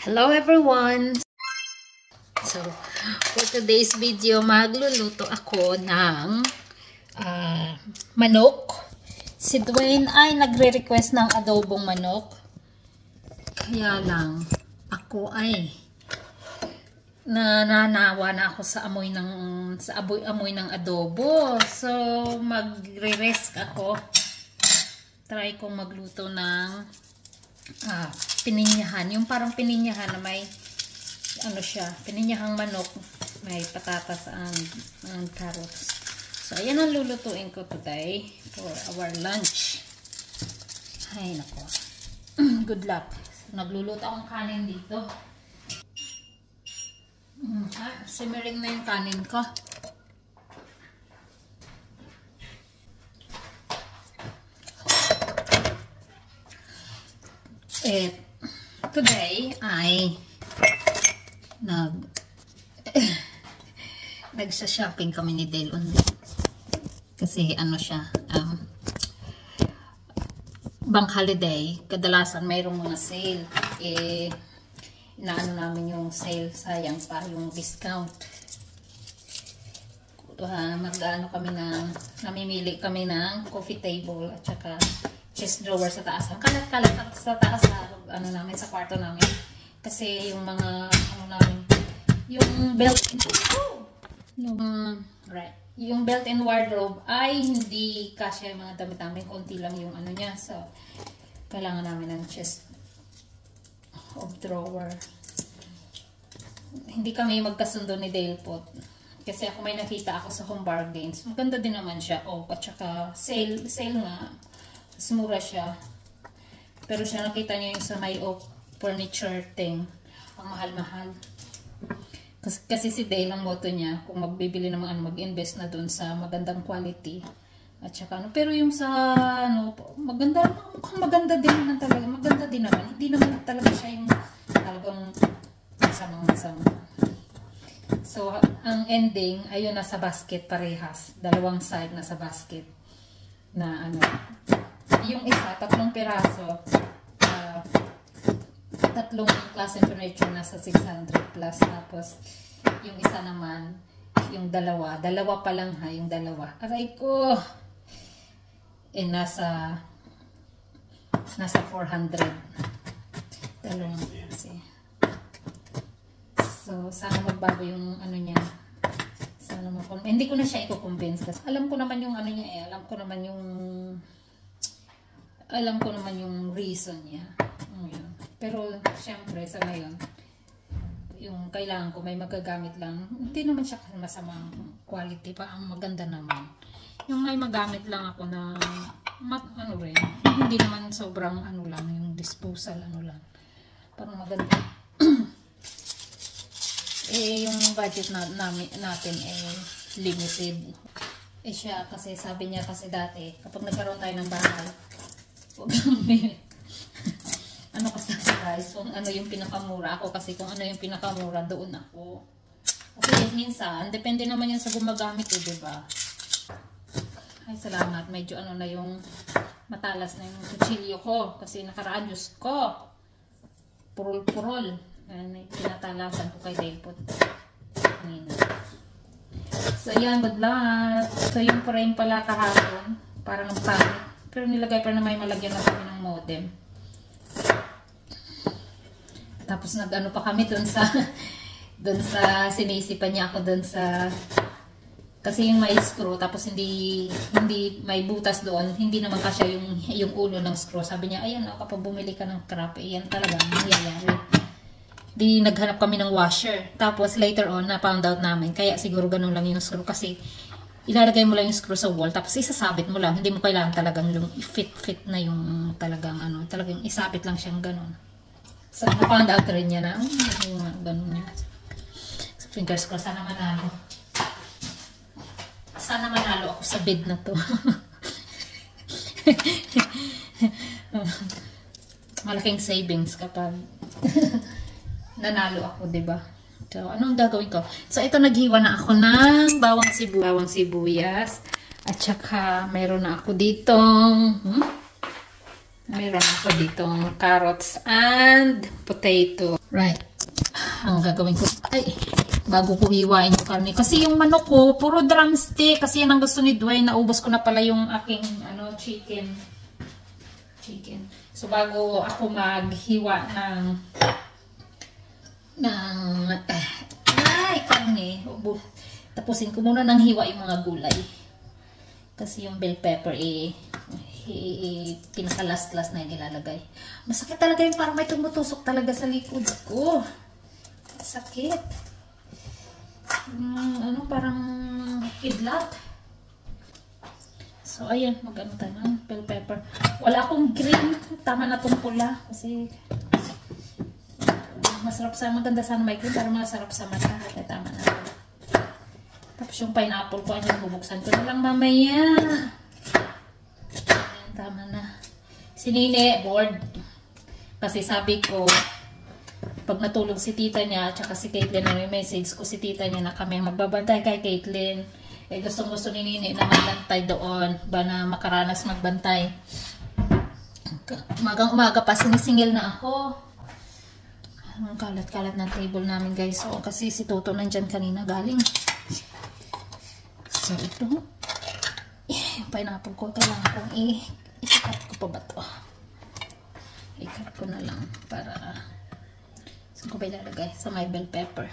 Hello everyone! So, for today's video, magluluto ako ng manok. Si Dwayne ay nagre-request ng adobong manok. Kaya lang, ako ay nananawa na ako sa amoy ng adobo. So, magre-risk ako. Try kong magluto ng pininyahan. Yung parang pininyahan na may pininyahang manok, may patatas and carrots. So, ayan ang lulutuin ko today for our lunch. Ay, nako. Good luck. So, nagluluto akong kanin dito. Simmering na yung kanin ko. Today ay nagsa-shopping kami ni Dale kasi bank holiday, kadalasan mayroong mga sale. Inaano namin yung sale, sayang pa yung discount. Namimili kami ng coffee table at saka chest drawer sa taas. Ang kalat-kalat sa taas namin sa kwarto namin. Kasi yung mga yung yung built-in wardrobe ay hindi kasya yung mga damit namin, konti lang yung niya. So kailangan namin ng chest of drawer. Hindi kami magkasundo ni Dale po. Kasi ako may nakita ako sa Home Bargains. Maganda din naman siya. At saka sale nga. Mura siya. Pero siya nakita niya yung sa may furniture thing. Ang mahal-mahal. Kasi si Dale, ang moto niya, kung magbibili ng mag-invest na dun sa magandang quality. At saka pero yung sa maganda, mukhang maganda din naman talaga. Maganda din naman. Hindi naman talaga siya yung talagang masamang-masama. So, ang ending, ayun, nasa basket parehas. Dalawang side nasa basket. Na yung isa, 3 piraso. Tatlong klase furniture nasa 600 plus. Tapos, yung isa naman, yung dalawa pa lang yung dalawa. Aray ko! Nasa 400. Dalawang klase. So, sana magbago yung niya. Sana hindi ko na siya i-convince kasi alam ko naman yung niya alam ko naman yung reason niya. Pero, syempre, sa ngayon, yung kailangan ko, may magagamit lang. Hindi naman siya masamang quality pa. Ang maganda naman. Yung may magamit lang ako na, hindi naman sobrang lang, yung disposal, lang. Parang maganda. Yung budget natin, limited. Siya, kasi sabi niya kasi dati, kapag nagkaroon tayo ng bahay, huwag kang kasi guys, kung yung pinakamura ako, kasi kung yung pinakamura, doon ako. Kasi minsan, depende naman yan sa gumagamit diba? Ay, salamat. Medyo na yung matalas na yung kutsilyo ko. Kasi nakaraan, Diyos ko. Purol-purol. Pinatalasan ko kay Daypot. So, yan. Good luck. So, yung frame pala kahapon. Parang ang pangit. Pero nilagay pa na may malagyan na kami ng modem. Tapos pa kami dun sa sinisipan niya ako dun sa, kasi yung may screw, tapos hindi may butas doon, hindi naman kasya yung ulo ng screw. Sabi niya, ayan kapag bumili ka ng crap, yan talaga nangyayari. Di naghanap kami ng washer. Tapos later on, na-found out namin, kaya siguro ganun lang yung screw, kasi ilalagay mo lang yung screw sa wall, tapos isasabit mo lang. Hindi mo kailangan talagang yung fit na yung talagang talagang isabit lang siyang ganun. So, na-found out rin niya na, ganun niya. So, fingers crossed, sana manalo. Sana manalo ako sa bid na to. Malaking savings kapag nanalo ako, diba? So, anong gagawin ko? So, ito naghiwa na ako ng bawang sibuyas. At saka, mayroon na ako ditong Meron ako ditong carrots and potato. Right. Ang gagawin ko, ay, bago ko hiwain yung karne. Kasi yung manok ko, puro drumstick. Kasi yan ang gusto ni Dwayne. Naubos ko na pala yung aking, chicken. So, bago ako maghiwa karne. Tapusin ko muna ng hiwa yung mga gulay. Kasi yung bell pepper, pinaka-last na ilalagay. Masakit talaga yung parang may tumutusok talaga sa likod ko. Sakit. Parang kidlat. So, ayan, mag-ano tayo ng bell pepper. Wala akong green. Tama na itong pula. Kasi, masarap maganda sana may green para masarap sa mata. Kaya tama na. Tapos yung pineapple ko, ayan, bubuksan ko na lang mamaya. Ayan, tama na. Si Nene, bored. Kasi sabi ko, pag natulog si tita niya, at saka si Caitlyn, may message ko si tita niya na kami magbabantay kay Caitlyn. Gustong-gusto ni Nene na magbantay doon, ba na makaranas magbantay. Umaga pa, sinisingil na ako. Ang kalat-kalat ng table namin, guys. So, kasi si Toto nandyan kanina galing. So, ito. Yung pineapple ko, kailangan kong i-cut ko pa ba ito? I-cut ko na lang para saan ko ba ilalagay? Sa my bell pepper.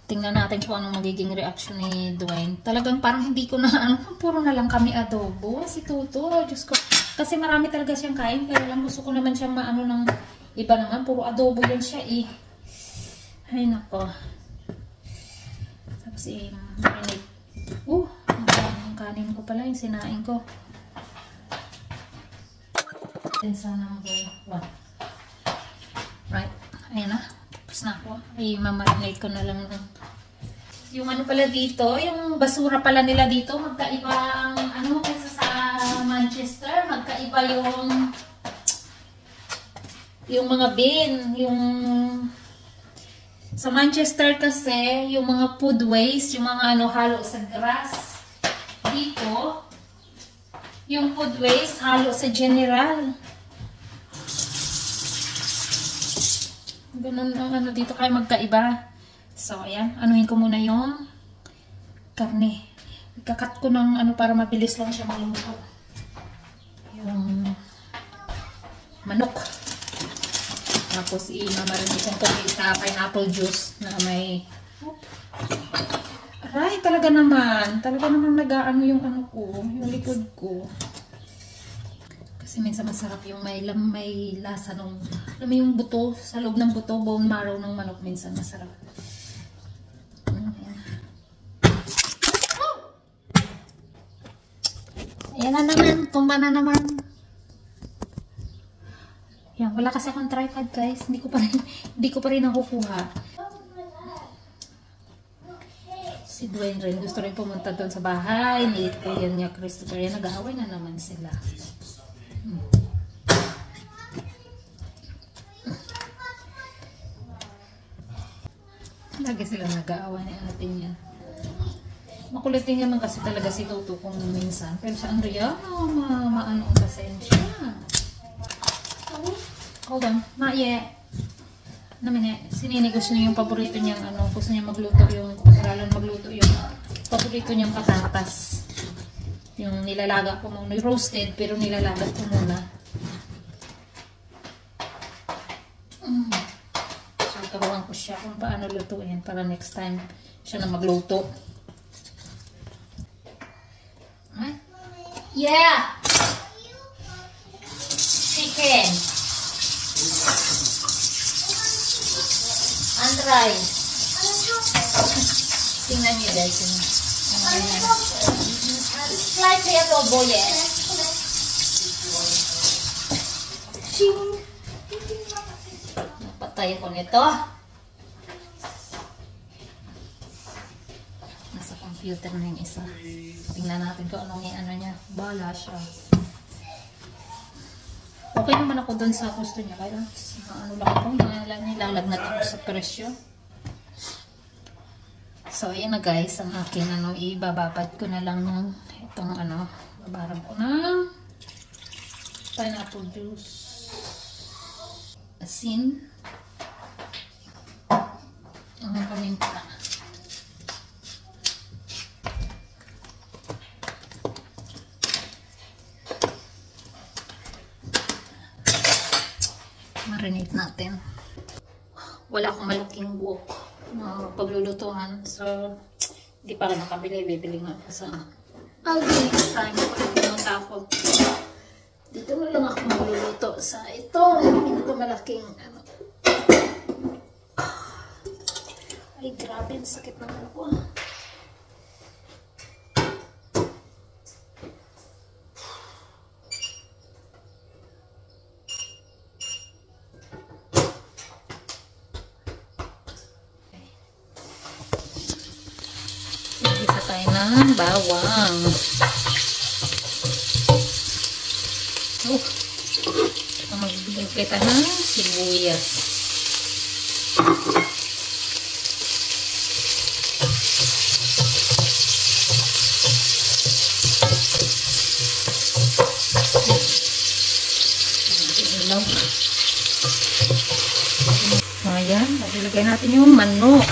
Tingnan natin kung anong magiging reaction ni Dwayne. Talagang parang hindi ko na, puro na lang kami adobo. Si Toto, Diyos ko. Kasi marami talaga siyang kain. Kaya lang gusto ko naman siyang ng iba naman. Puro adobo yan siya Ay, nako. Tapos marinate. Ang kanin ko pala. Yung sinain ko. Then sana mag-1. Right. Ayan na. Tapos na ako. Mamarinate ko na lang. Yung pala dito, yung basura pala nila dito, magkaiba ang kaysa sa Manchester, magkaiba yung mga bin, sa Manchester kasi, yung mga food waste, yung mga halo sa grass. Dito, yung food waste, halo sa general. Ganun ang dito kaya magkaiba. So, ayan. Anuhin ko muna yung karne. Ikakat ko ng para mabilis lang siya maluto. Yung manok. Tapos, i-marinate ko sa pineapple juice na may... Aray, talaga naman nag-aano yung ko, yung likod ko. Kasi minsan masarap yung may lasa nung, alam mo yung buto, sa loob ng buto, bone marrow ng manok, minsan masarap. Ayan na naman, tumba na naman. Yan, wala kasi akong tripod, guys. Hindi ko pa rin nakukuha. Si Dwayne rin, gusto rin pumunta doon sa bahay. Yan niya, Christopher. Yan, nag-aaway na naman sila. Lagi sila nag-aaway ni atin yan. Makulitin naman kasi talaga si Toto kung minsan. Pero sa Andrea, maano ang pasensya. Hold on, not yet. Si Nene gusto niya yung paborito niyang gusto niya magluto yung paborito niyang patatas. Yung nilalaga ko muna, roasted pero nilalaga ko muna. So, turuan ko siya kung paano lutuin para next time siya na magluto. Right? Yeah! Chicken! And rice. Tingnan niyo guys. Slightly adobo yan. Napatay ko nito. Nasa computer na yung isa. Tingnan natin kung anong niya. Bala siya. Okay naman ako dun sa gusto niya. Kaya lang ako. Nilalagnat ako sa presyo. So, ayan na guys. Ang akin ibababad ko na lang ng itong Kabaran ko ng pineapple juice. Asin. Ang paminta. Marinate natin. Wala akong malaking buhok na paglulutuan. So, hindi pa rin nakabili. Bibili nga ako sa Aldi. Sayang ko lang pumunta ako. Dito na lang ako magluluto sa itong pinakamalaking ano. Ay, grabe. Ang sakit naman ako. Isa tayo ng bawang. Oh, magbigay kita ng sibuyas. Ayan, ilagay natin yung manok.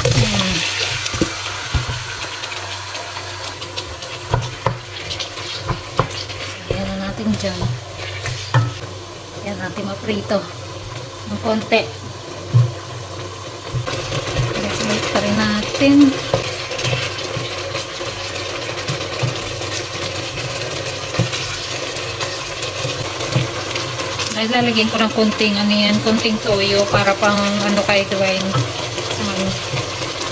Ayan na natin dyan. Ayan natin maprito ng konti. Let's pa rin natin. Lalagyan ko ng konting ano yan, konting toyo para pang ano kay Dwayne.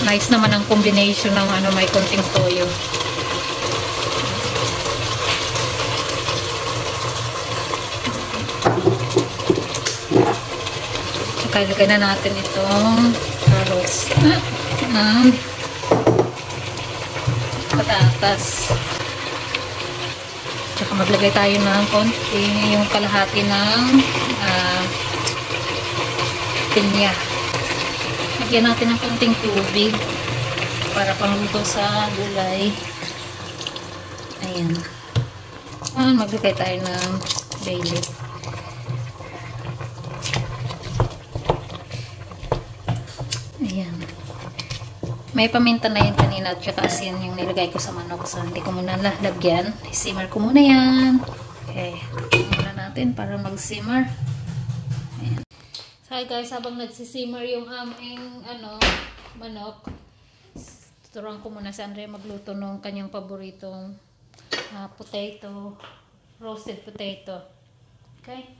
Nice naman ang combination ng ano, may konting toyo. Saka ilagay na natin itong carrots ng patatas. Saka maglagay tayo ng konti, yung kalahati ng pinya. Lagyan natin ng konting tubig para pangluto sa gulay. Ayan. Maglagay tayo ng bay leaf. Ayan. May paminta na yan kanina at saka asin yung nilagay ko sa manok. So, hindi ko muna lalagyan. Simmer ko muna yan. Okay. Tignan muna natin para mag-simmer. Ayan. So, hi guys. Habang nagsisimmer yung aming manok, tuturuan ko muna si Andrea magluto ng kanyang paboritong potato, roasted potato. Okay?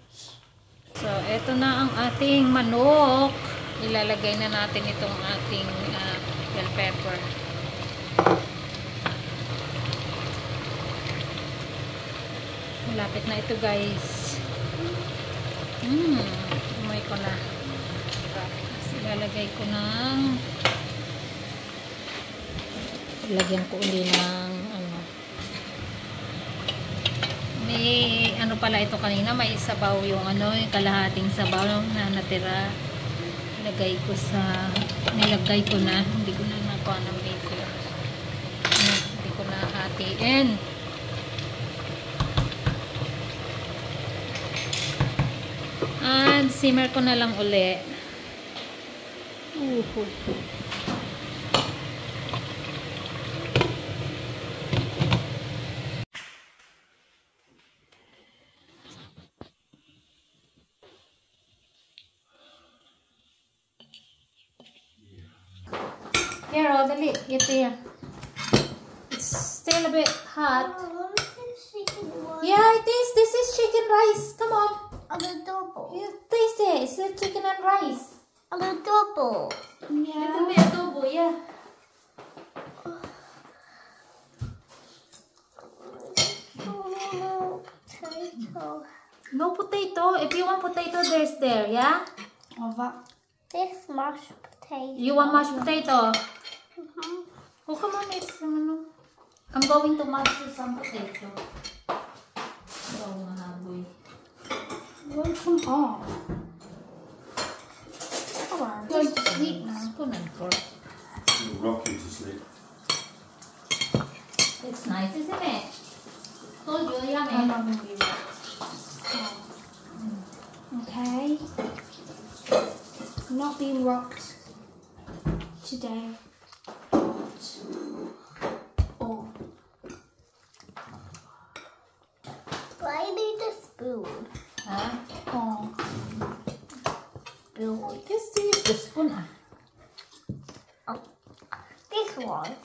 So, eto na ang ating manok. Ilalagay na natin itong ating bell pepper. Malapit na ito guys. Umay ko na. Ilalagay ko ng ilagyan ko uli ng may pala ito kanina, may sabaw yung yung kalahating sabaw na natira. Nilagay ko na, hindi ko na nakuha ng video. Hindi ko na hatiin. And simmer ko na lang uli. Here, dali. Ito yan. It's still a bit hot. Yeah, it is. This is chicken rice. Come on. Adobo. You taste it. It's chicken and rice. Adobo. Yeah. Ito may adobo, yeah. Potato. No potato. If you want potato, there's there, yeah? This mashed potato. You want mashed potato? Oh, come on, I'm going to mash some potato. Oh, mahaboy. Welcome home. Come on, Going to sleep now. Spoon and fork. It'll rock you to sleep. It's nice, isn't it? Told you, yeah. I'm not going to be rocked. Okay. I'm not being rocked today. Oh. Do I need a spoon? Ha? Oh. Spoon. Just use the spoon ah. This one.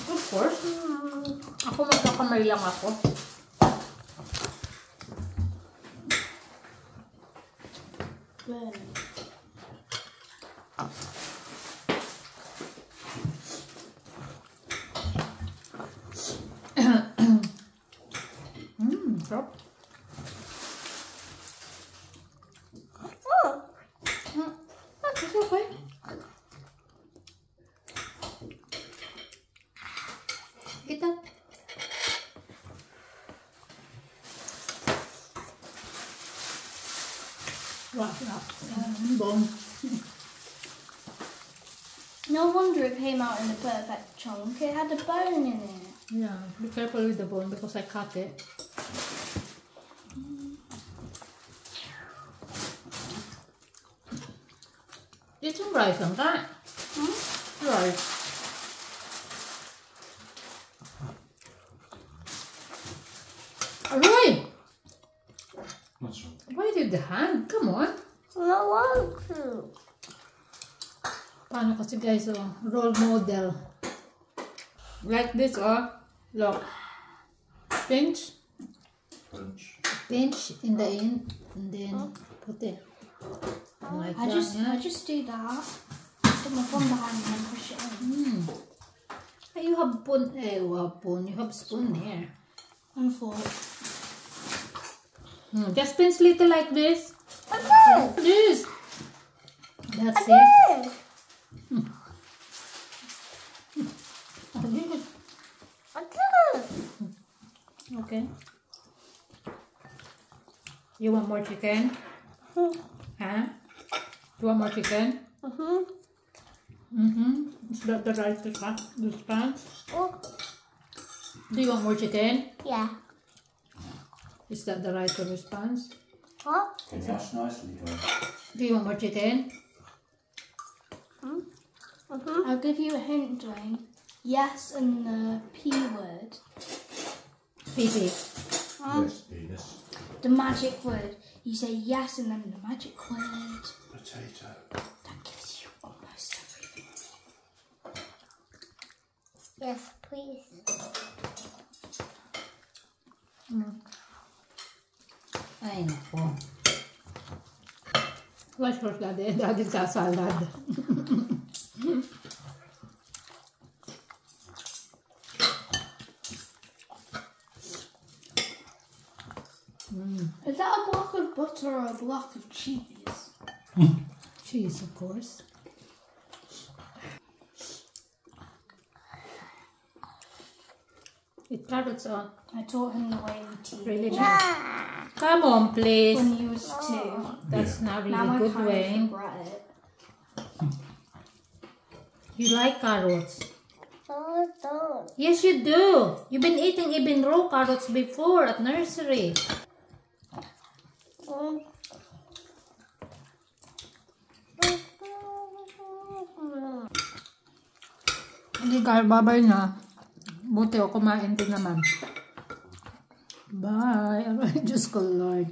Of course. Ako magkakamay lang ako. Burn. Sarap. Oh. It's okay. Get up. Wow, bone. No wonder it came out in a perfect chunk. It had a bone in it. Yeah, be careful with the bone because I cut it. Eat some rice lang ka. Rice. Aroy! What's wrong? Why did the hand? Come on. I want to. Paano kasi guys, oh, role model. Like this, oh. Look. Pinch. Punch. Pinch in the end. And then put it. Like I that, yeah. just do that. Put my thumb behind and then push it in. Hey, you have spoon. You have spoon there. And fork. Just pinch little like this. Okay. This. That's it. Good. Okay. Okay. You want more chicken? Huh? You want more chicken? Is that the right response? Oh. Do you want more chicken? Yeah. Is that the right response? What? Can you wash nicely, girl? Do you want more chicken? I'll give you a hint, Dwayne. Yes, and the P word. Pee-pee. Yes, penis. The magic word. You say yes and then the magic word. Potato. That gives you almost everything. Yes, please. Ay, nako. What's for daddy? Daddy's got salad. Is that a block of butter or a block of cheese? Cheese, of course. With carrots on. I taught him the way we teach Really nice. Come on, please. when he was 2. That's not Now really I good kind way. of regret it. You like carrots? Oh, don't. Yes, you do. You've been eating even raw carrots before at nursery. Hindi guys, bye-bye na. Buti o kumain din naman. Bye. Diyos ko, Lord.